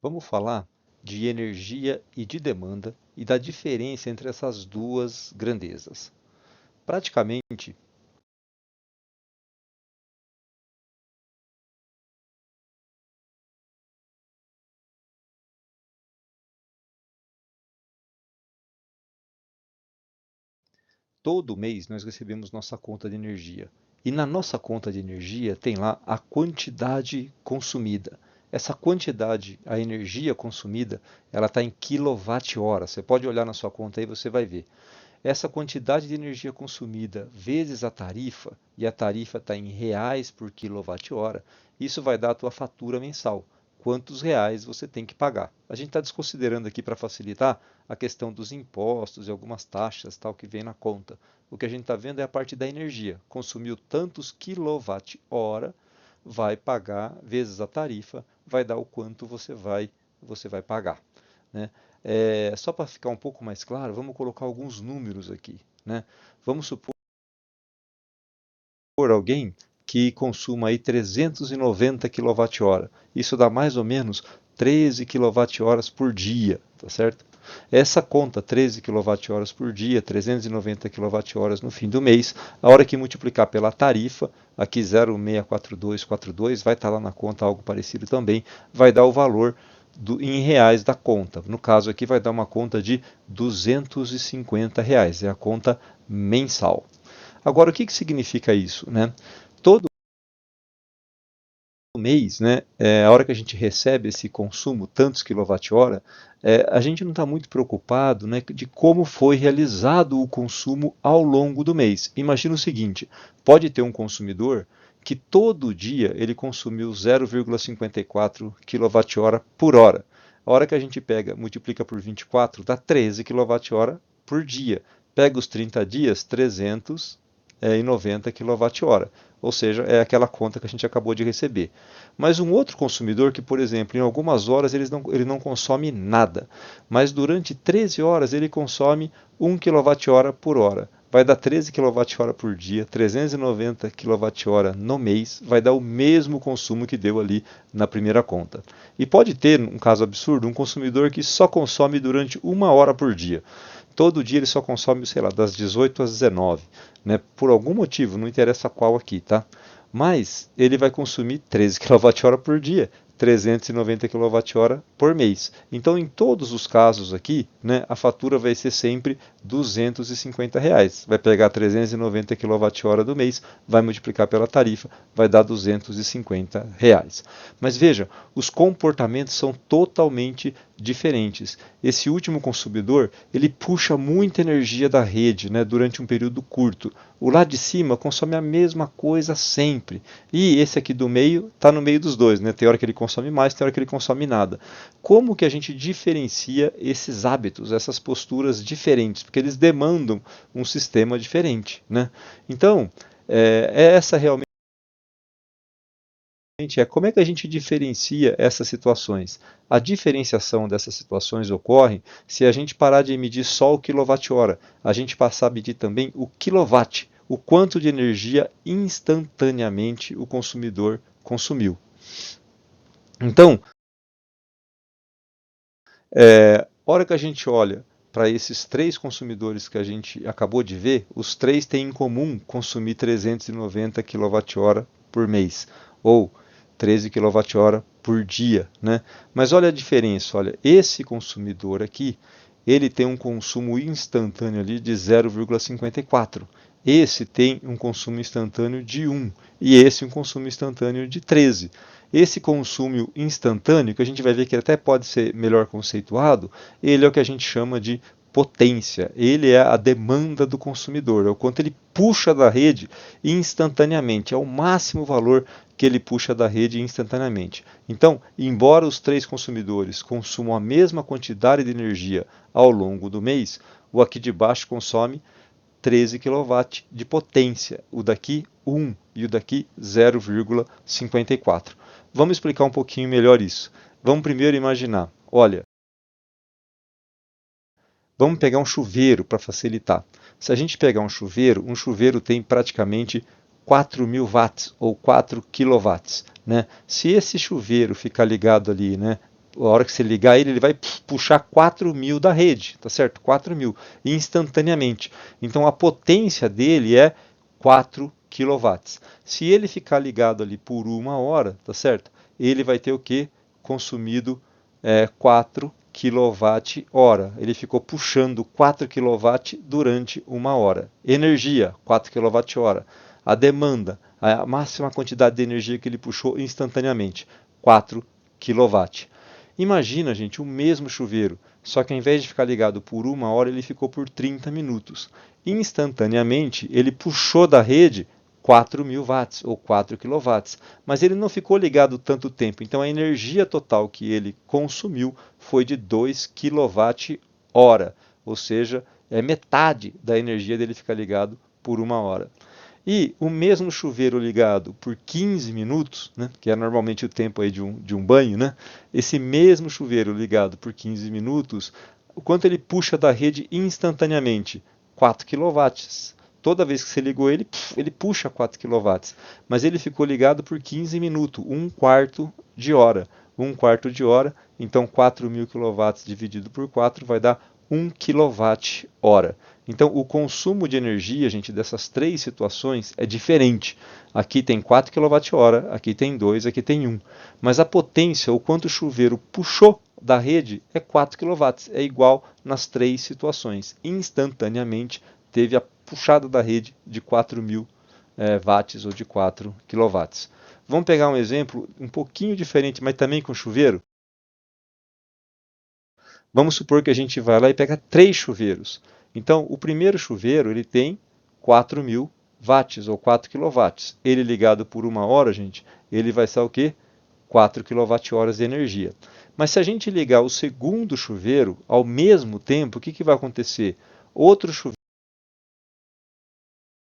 Vamos falar de energia e de demanda e da diferença entre essas duas grandezas. Praticamente todo mês nós recebemos nossa conta de energia. E na nossa conta de energia tem lá a quantidade consumida. Essa quantidade, a energia consumida, ela está em quilowatt-hora. Você pode olhar na sua conta aí, você vai ver. Essa quantidade de energia consumida vezes a tarifa, e a tarifa está em reais por quilowatt-hora, isso vai dar a tua fatura mensal. Quantos reais você tem que pagar? A gente está desconsiderando aqui para facilitar a questão dos impostos e algumas taxas tal que vem na conta. O que a gente está vendo é a parte da energia. Consumiu tantos quilowatt-hora, vai pagar vezes a tarifa, vai dar o quanto você vai pagar, né? Só para ficar um pouco mais claro, vamos colocar alguns números aqui, né? Vamos supor alguém que consuma aí 390 kWh. Isso dá mais ou menos 13 kWh por dia, tá certo? Essa conta 13 kWh por dia, 390 kWh no fim do mês, a hora que multiplicar pela tarifa, aqui 0,64242, vai estar lá na conta algo parecido também, vai dar o valor em reais da conta. No caso aqui vai dar uma conta de R$ 250, é a conta mensal. Agora, o que significa isso, né? Todo mês, né, a hora que a gente recebe esse consumo, tantos quilowatt-hora, a gente não está muito preocupado, né, de como foi realizado o consumo ao longo do mês. Imagina o seguinte, pode ter um consumidor que todo dia ele consumiu 0,54 kWh por hora. A hora que a gente pega, multiplica por 24, dá 13 kWh por dia. Pega os 30 dias, 390 kWh. Ou seja, é aquela conta que a gente acabou de receber. Mas um outro consumidor que, por exemplo, em algumas horas ele não consome nada, mas durante 13 horas ele consome 1 kWh por hora. Vai dar 13 kWh por dia, 390 kWh no mês, vai dar o mesmo consumo que deu ali na primeira conta. E pode ter, um caso absurdo, um consumidor que só consome durante 1 hora por dia. Todo dia ele só consome, sei lá, das 18 às 19, né? Por algum motivo, não interessa qual aqui, tá? Mas ele vai consumir 13 kWh por dia, 390 kWh por mês. Então, em todos os casos aqui, né, a fatura vai ser sempre R$ 250. Vai pegar 390 kWh do mês, vai multiplicar pela tarifa, vai dar R$ 250. Mas veja, os comportamentos são totalmente diferentes. Esse último consumidor, ele puxa muita energia da rede, né, durante um período curto. O lá de cima consome a mesma coisa sempre. E esse aqui do meio está no meio dos dois, né? Tem hora que ele consome mais, tem hora que ele consome nada. Como que a gente diferencia esses hábitos, essas posturas diferentes? Porque eles demandam um sistema diferente, né? Então, essa realmente é como é que a gente diferencia essas situações? A diferenciação dessas situações ocorre se a gente parar de medir só o quilowatt-hora, a gente passar a medir também o quilowatt, o quanto de energia instantaneamente o consumidor consumiu. Então, hora que a gente olha para esses três consumidores que a gente acabou de ver, os três têm em comum consumir 390 kWh por mês, ou 13 kWh por dia, né? Mas olha a diferença, olha, esse consumidor aqui, ele tem um consumo instantâneo ali de 0,54. Esse tem um consumo instantâneo de 1 e esse um consumo instantâneo de 13. Esse consumo instantâneo, que a gente vai ver que até pode ser melhor conceituado, ele é o que a gente chama de potência. Ele é a demanda do consumidor, é o quanto ele puxa da rede instantaneamente, é o máximo valor que ele puxa da rede instantaneamente. Então, embora os três consumidores consumam a mesma quantidade de energia ao longo do mês, o aqui de baixo consome 13 kW de potência, o daqui 1 e o daqui 0,54. Vamos explicar um pouquinho melhor isso. Vamos primeiro imaginar, olha, vamos pegar um chuveiro para facilitar. Se a gente pegar um chuveiro tem praticamente 4.000 watts ou 4 kW, né? Se esse chuveiro ficar ligado ali, né, a hora que você ligar ele, ele vai puxar 4.000 da rede, tá certo? 4.000 instantaneamente. Então a potência dele é 4 quilowatts. Se ele ficar ligado ali por 1 hora, tá certo? Ele vai ter o que? Consumido 4 kWh. Ele ficou puxando 4 kW durante 1 hora. Energia, 4 kWh. A demanda, a máxima quantidade de energia que ele puxou instantaneamente, 4 kW. Imagina, gente, o mesmo chuveiro, só que ao invés de ficar ligado por 1 hora, ele ficou por 30 minutos. Instantaneamente, ele puxou da rede 4.000 watts ou 4 quilowatts, mas ele não ficou ligado tanto tempo, então a energia total que ele consumiu foi de 2 kWh, ou seja, é metade da energia dele ficar ligado por 1 hora. E o mesmo chuveiro ligado por 15 minutos, né, que é normalmente o tempo aí de um banho, né, esse mesmo chuveiro ligado por 15 minutos, o quanto ele puxa da rede instantaneamente? 4 quilowatts. Toda vez que você ligou ele, ele puxa 4 quilowatts. Mas ele ficou ligado por 15 minutos, 1/4 de hora. 1/4 de hora, então 4.000 quilowatts dividido por 4 vai dar 1 kWh. Então, o consumo de energia, gente, dessas três situações é diferente. Aqui tem 4 kWh, aqui tem 2, aqui tem 1. Mas a potência, o quanto o chuveiro puxou da rede, é 4 kW. É igual nas três situações. Instantaneamente, teve a puxada da rede de 4.000 watts ou de 4 kW. Vamos pegar um exemplo um pouquinho diferente, mas também com chuveiro? Vamos supor que a gente vai lá e pega 3 chuveiros. Então, o primeiro chuveiro ele tem 4.000 watts ou 4 quilowatts. Ele ligado por 1 hora, gente, ele vai ser o quê? 4 kWh de energia. Mas se a gente ligar o segundo chuveiro ao mesmo tempo, o que vai acontecer? Outro chuveiro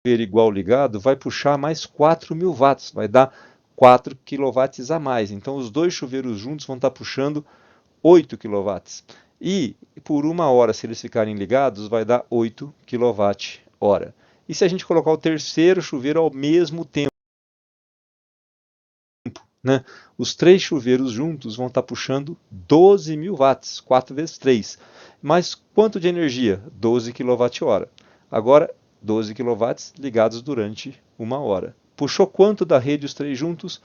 igual ligado vai puxar mais 4.000 watts, vai dar 4 quilowatts a mais. Então, os dois chuveiros juntos vão estar puxando 8 quilowatts. E por 1 hora, se eles ficarem ligados, vai dar 8 kWh. E se a gente colocar o terceiro chuveiro ao mesmo tempo, né? Os três chuveiros juntos vão estar puxando 12.000 watts, 4 vezes 3. Mas quanto de energia? 12 kWh. Agora, 12 kW ligados durante 1 hora. Puxou quanto da rede os três juntos?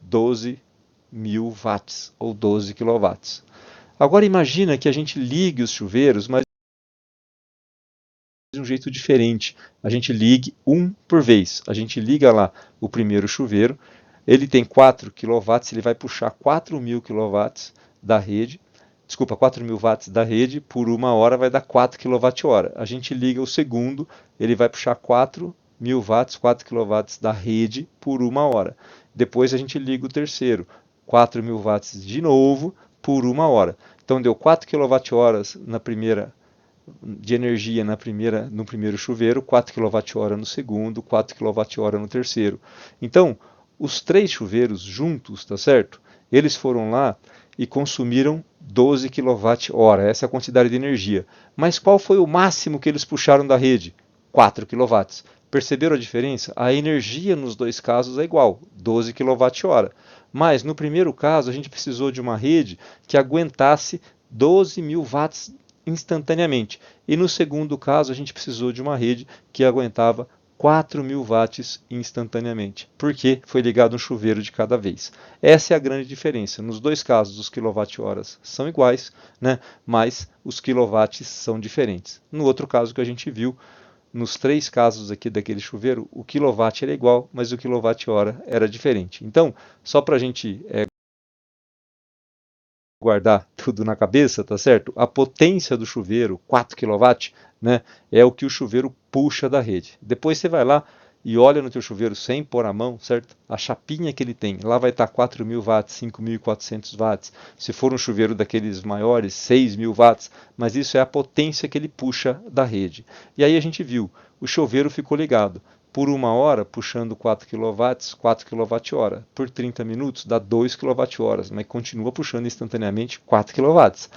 12.000 watts, ou 12 kW. Agora imagina que a gente ligue os chuveiros, mas de um jeito diferente. A gente ligue um por vez. A gente liga lá o primeiro chuveiro, ele tem 4 kW, ele vai puxar 4.000 kW da rede, desculpa, 4.000 watts da rede, por 1 hora vai dar 4 kWh. A gente liga o segundo, ele vai puxar 4.000 watts, 4 kW da rede por 1 hora. Depois a gente liga o terceiro, 4.000 watts de novo por 1 hora. Então deu 4 kWh de energia no primeiro chuveiro, 4 kWh no segundo, 4 kWh no terceiro. Então, os três chuveiros juntos, tá certo? Eles foram lá e consumiram 12 kWh, essa é a quantidade de energia. Mas qual foi o máximo que eles puxaram da rede? 4 kW. Perceberam a diferença? A energia nos dois casos é igual, 12 kWh. Mas no primeiro caso a gente precisou de uma rede que aguentasse 12.000 watts instantaneamente. E no segundo caso, a gente precisou de uma rede que aguentava 4.000 watts instantaneamente, porque foi ligado um chuveiro de cada vez. Essa é a grande diferença. Nos dois casos, os quilowatt-horas são iguais, né? Mas os quilowatts são diferentes. No outro caso que a gente viu, nos três casos aqui daquele chuveiro, o quilowatt era igual, mas o quilowatt-hora era diferente. Então, só para a gente guardar tudo na cabeça, tá certo? A potência do chuveiro, 4 kW, né, é o que o chuveiro puxa da rede. Depois você vai lá e olha no teu chuveiro sem pôr a mão, certo? A chapinha que ele tem, lá vai estar 4.000 watts, 5.400 watts. Se for um chuveiro daqueles maiores, 6.000 watts, mas isso é a potência que ele puxa da rede. E aí a gente viu, o chuveiro ficou ligado por 1 hora, puxando 4 kW, 4 kWh. Por 30 minutos, dá 2 kWh, mas continua puxando instantaneamente 4 kW.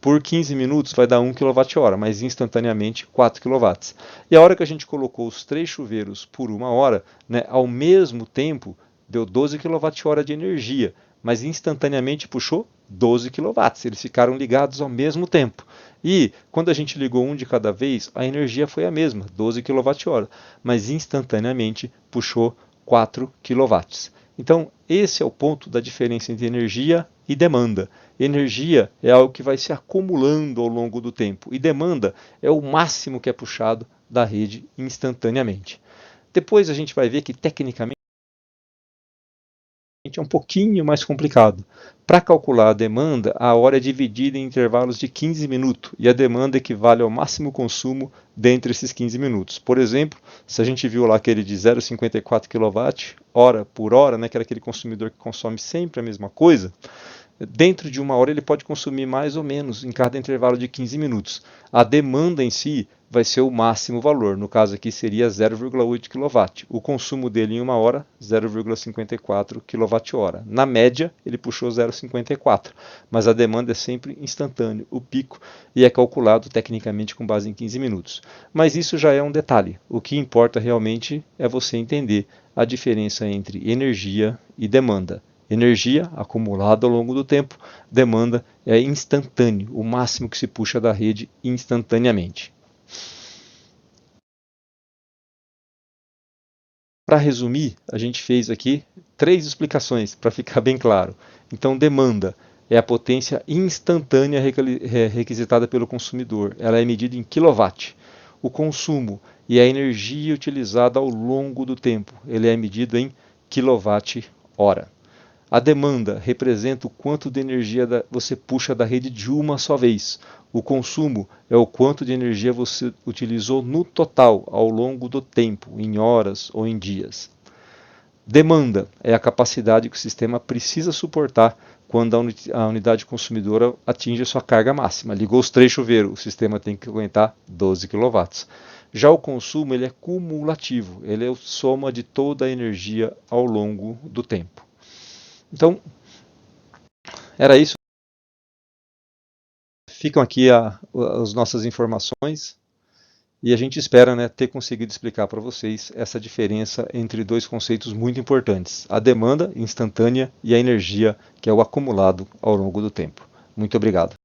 Por 15 minutos vai dar 1 kWh, mas instantaneamente 4 kW. E a hora que a gente colocou os três chuveiros por 1 hora, né, ao mesmo tempo, deu 12 kWh de energia, mas instantaneamente puxou 12 kW. Eles ficaram ligados ao mesmo tempo. E quando a gente ligou um de cada vez, a energia foi a mesma, 12 kWh, mas instantaneamente puxou 4 kW. Então, esse é o ponto da diferença entre energia e demanda. Energia é algo que vai se acumulando ao longo do tempo, e demanda é o máximo que é puxado da rede instantaneamente. Depois a gente vai ver que tecnicamente é um pouquinho mais complicado. Para calcular a demanda, a hora é dividida em intervalos de 15 minutos e a demanda equivale ao máximo consumo dentre esses 15 minutos. Por exemplo, se a gente viu lá aquele de 0,54 kW hora por hora, né, que era aquele consumidor que consome sempre a mesma coisa, dentro de uma hora ele pode consumir mais ou menos em cada intervalo de 15 minutos. A demanda em si vai ser o máximo valor, no caso aqui seria 0,8 kW. O consumo dele em uma hora, 0,54 kWh. Na média, ele puxou 0,54, mas a demanda é sempre instantânea, o pico, e é calculado tecnicamente com base em 15 minutos. Mas isso já é um detalhe. O que importa realmente é você entender a diferença entre energia e demanda. Energia acumulada ao longo do tempo, demanda é instantâneo, o máximo que se puxa da rede instantaneamente. Para resumir, a gente fez aqui 3 explicações para ficar bem claro. Então, demanda é a potência instantânea requisitada pelo consumidor. Ela é medida em kW. O consumo e a energia utilizada ao longo do tempo. Ele é medido em kWh. A demanda representa o quanto de energia você puxa da rede de uma só vez. O consumo é o quanto de energia você utilizou no total, ao longo do tempo, em horas ou em dias. Demanda é a capacidade que o sistema precisa suportar quando a unidade consumidora atinge a sua carga máxima. Ligou os 3 chuveiros, o sistema tem que aguentar 12 kW. Já o consumo ele é cumulativo, ele é a soma de toda a energia ao longo do tempo. Então, era isso. Ficam aqui as nossas informações e a gente espera, né, ter conseguido explicar para vocês essa diferença entre 2 conceitos muito importantes: a demanda instantânea e a energia, que é o acumulado ao longo do tempo. Muito obrigado.